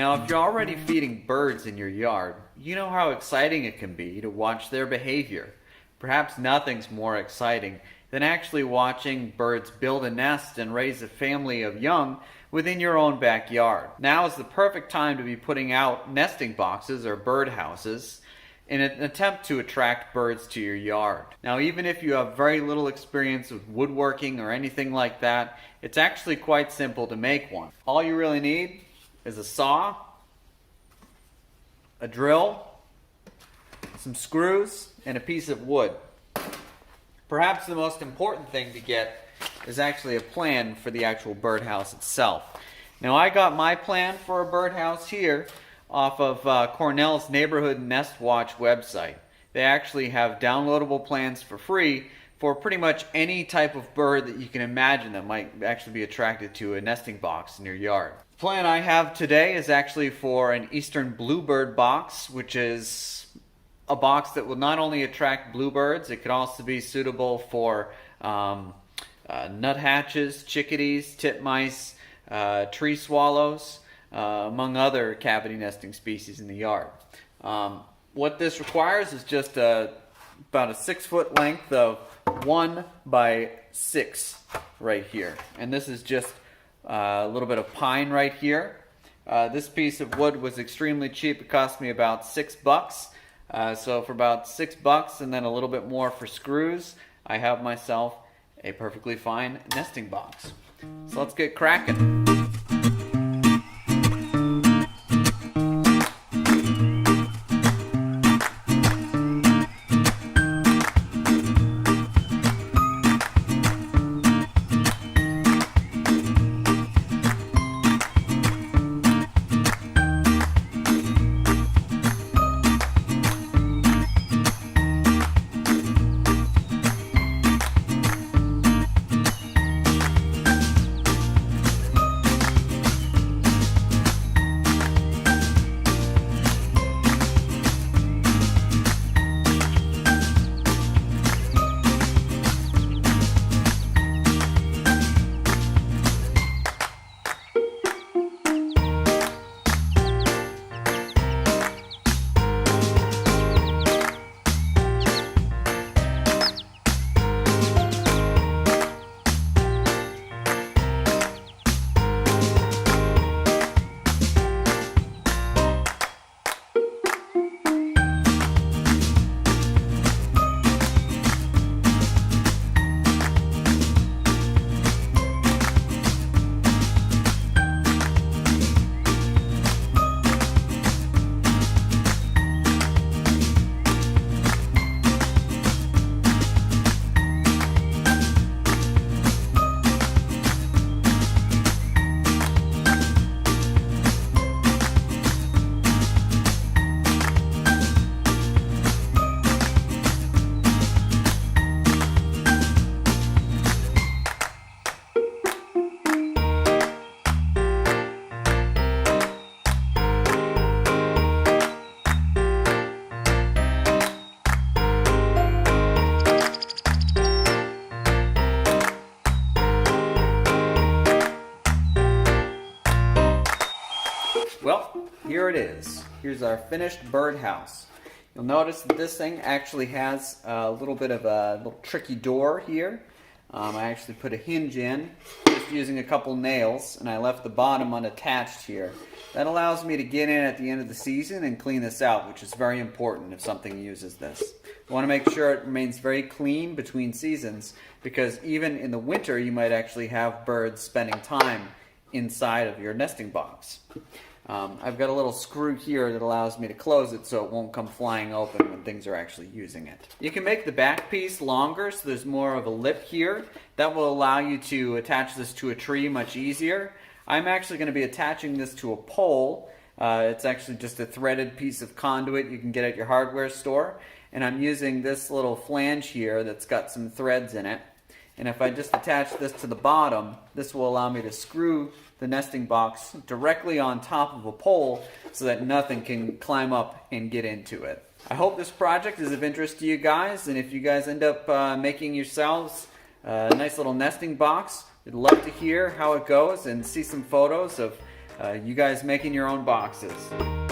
Now, if you're already feeding birds in your yard, you know how exciting it can be to watch their behavior. Perhaps nothing's more exciting than actually watching birds build a nest and raise a family of young within your own backyard. Now is the perfect time to be putting out nesting boxes or bird houses in an attempt to attract birds to your yard. Now, even if you have very little experience with woodworking or anything like that, it's actually quite simple to make one. All you really need is a saw, a drill, some screws, and a piece of wood. Perhaps the most important thing to get is actually a plan for the actual birdhouse itself. Now, I got my plan for a birdhouse here off of Cornell's Neighborhood Nest Watch website. They actually have downloadable plans for free for pretty much any type of bird that you can imagine that might actually be attracted to a nesting box in your yard. The plan I have today is actually for an eastern bluebird box, which is a box that will not only attract bluebirds, it could also be suitable for nuthatches, chickadees, titmice, tree swallows, among other cavity nesting species in the yard. What this requires is just about a 6-foot length of 1 by 6 right here. And this is just a little bit of pine right here. This piece of wood was extremely cheap. It cost me about $6. So for about $6 and then a little bit more for screws, I have myself a perfectly fine nesting box. So let's get cracking. Well, here it is. Here's our finished birdhouse. You'll notice that this thing actually has a little bit of a little tricky door here. I actually put a hinge in just using a couple nails, and I left the bottom unattached here. That allows me to get in at the end of the season and clean this out, which is very important if something uses this. You want to make sure it remains very clean between seasons, because even in the winter you might actually have birds spending time inside of your nesting box. I've got a little screw here that allows me to close it so it won't come flying open when things are actually using it. You can make the back piece longer so there's more of a lip here. That will allow you to attach this to a tree much easier. I'm actually going to be attaching this to a pole. It's actually just a threaded piece of conduit you can get at your hardware store. And I'm using this little flange here that's got some threads in it. And if I just attach this to the bottom, this will allow me to screw the nesting box directly on top of a pole so that nothing can climb up and get into it. I hope this project is of interest to you guys, and if you guys end up making yourselves a nice little nesting box, I'd love to hear how it goes and see some photos of you guys making your own boxes.